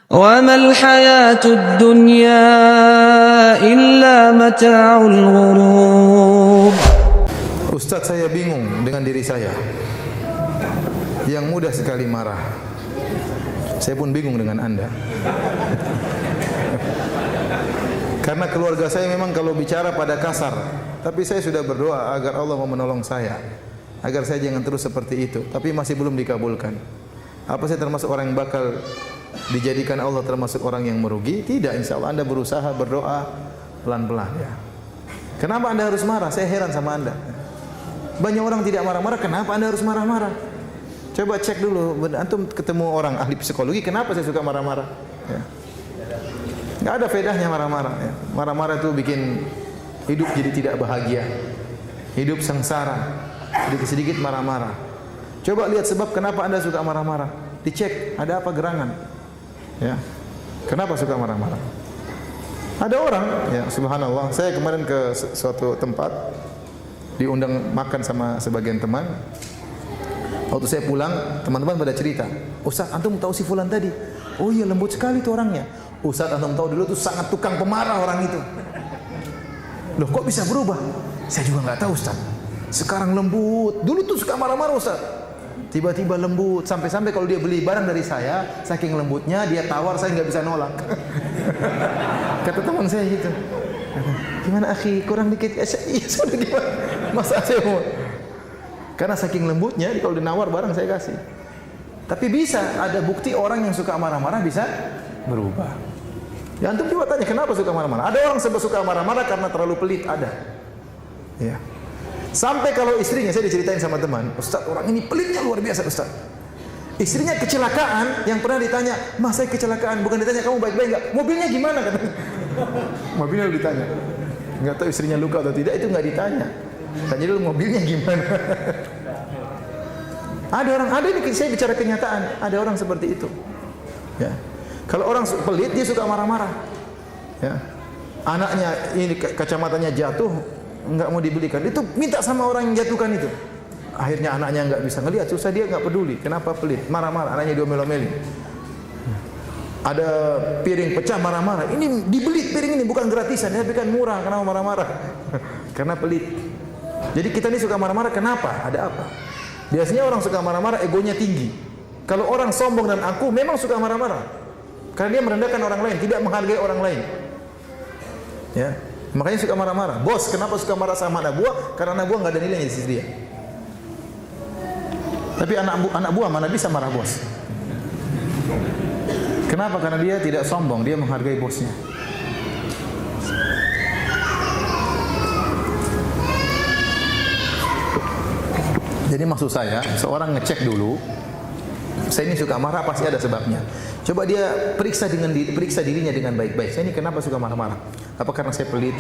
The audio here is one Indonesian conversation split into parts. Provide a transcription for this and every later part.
وما الحياة الدنيا إلا متاع الغرور. Ustaz, saya bingung dengan diri saya yang mudah sekali marah. Saya pun bingung dengan Anda. Karena keluarga saya memang kalau bicara pada kasar, tapi saya sudah berdoa agar Allah mau menolong saya, agar saya jangan terus seperti itu, tapi masih belum dikabulkan. Apa saya termasuk orang yang bakal dijadikan Allah termasuk orang yang merugi? Tidak, insya Allah Anda berusaha berdoa pelan-pelan ya. Kenapa Anda harus marah? Saya heran sama Anda. Banyak orang tidak marah-marah, kenapa Anda harus marah-marah? Coba cek dulu, antum ketemu orang ahli psikologi, kenapa saya suka marah-marah? Ya. Nggak ada faedahnya marah-marah. Ya. Marah-marah itu bikin hidup jadi tidak bahagia, hidup sengsara, sedikit-sedikit marah-marah. Coba lihat sebab kenapa Anda suka marah-marah. Dicek, ada apa gerangan? Ya. Kenapa suka marah-marah? Ada orang, ya subhanallah, saya kemarin ke suatu tempat, diundang makan sama sebagian teman. Waktu saya pulang, teman-teman pada cerita, Ustaz, antum tahu si fulan tadi? Oh iya, lembut sekali tuh orangnya. Ustaz, antum tahu dulu tuh sangat tukang pemarah orang itu. Loh, kok bisa berubah? Saya juga nggak tahu, Ustaz. Sekarang lembut, dulu tuh suka marah-marah, Ustaz. Tiba-tiba lembut, sampai-sampai kalau dia beli barang dari saya, saking lembutnya dia tawar, saya nggak bisa nolak. Kata teman saya gitu. Gimana akhi, kurang dikit? Iya sudah, gimana? Masa saya mau? Karena saking lembutnya, kalau dinawar barang saya kasih. Tapi bisa, ada bukti orang yang suka marah-marah bisa berubah. Ya antum coba tanya, kenapa suka marah-marah? Ada orang sebab suka marah-marah karena terlalu pelit, ada. Ya. Sampai kalau istrinya, saya diceritain sama teman, Ustaz, orang ini pelitnya luar biasa, Ustaz. Istrinya kecelakaan, yang pernah ditanya, Mas saya kecelakaan, bukan ditanya kamu baik-baik enggak? Mobilnya gimana katanya? Mobilnya ditanya. Enggak tahu istrinya luka atau tidak, itu enggak ditanya. Tanya dulu mobilnya gimana. Ada orang, ada ini saya bicara kenyataan, ada orang seperti itu. Ya. Kalau orang pelit dia suka marah-marah. Ya. Anaknya ini kacamatanya jatuh, enggak mau dibelikan. Itu minta sama orang yang jatuhkan itu. Akhirnya anaknya enggak bisa ngelihat, susah, dia enggak peduli. Kenapa pelit? Marah-marah, anaknya diomel-omelin. Ada piring pecah, marah-marah. Ini dibeli piring ini bukan gratisan, tapi kan murah. Kenapa marah-marah? Karena pelit. Jadi kita ini suka marah-marah, kenapa? Ada apa? Biasanya orang suka marah-marah egonya tinggi. Kalau orang sombong dan aku memang suka marah-marah. Karena dia merendahkan orang lain, tidak menghargai orang lain. Ya, makanya suka marah-marah. Bos, kenapa suka marah sama anak buah? Karena anak buah nggak ada nilainya di sisi dia. Tapi anak buah mana bisa marah bos? Kenapa? Karena dia tidak sombong, dia menghargai bosnya. Jadi maksud saya, seorang ngecek dulu, saya ini suka marah pasti ada sebabnya. Coba dia periksa dirinya dengan baik-baik. Saya ini kenapa suka marah-marah? Apa karena saya pelit,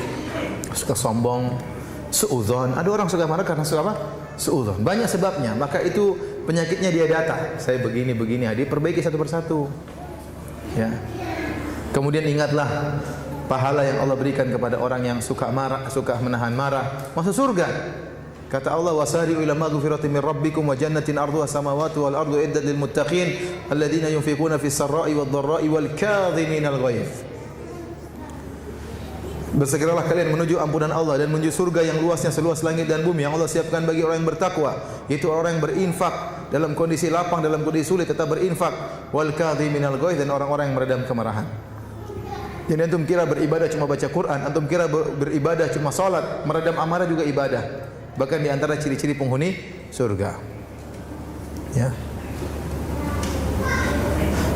suka sombong, suudzon? Ada orang suka marah karena suka apa? Suudzon. Banyak sebabnya. Maka itu penyakitnya dia data. Saya begini, dia perbaiki satu persatu. Ya. Kemudian ingatlah pahala yang Allah berikan kepada orang yang suka marah, suka menahan marah, masuk surga. Kata Allah, wasari'u ila maghfiratin min rabbikum wa jannatin 'arduha samawati wal ardu iddat lil muttaqin alladziina yunfiquna fis sarra'i wad dharra'i wal kadhiminal ghaidh. Bersegeralah kalian menuju ampunan Allah dan menuju surga yang luasnya seluas langit dan bumi yang Allah siapkan bagi orang yang bertakwa, yaitu orang yang berinfak dalam kondisi lapang, dalam kondisi sulit tetap berinfak, wal kadhiminal ghaidh, dan orang-orang yang meredam kemarahan. Jadi antum kira beribadah cuma baca Quran, antum kira beribadah cuma salat, meredam amarah juga ibadah. Bahkan di antara ciri-ciri penghuni surga. Ya.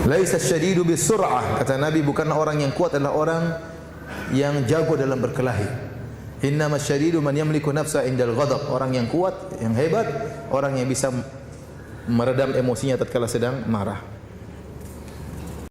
Laisa syadidu bisur'ah, kata Nabi, bukanlah orang yang kuat adalah orang yang jago dalam berkelahi. Innamas syadidu man yamliku nafsa indal ghadab. Orang yang kuat, yang hebat, orang yang bisa meredam emosinya tatkala sedang marah.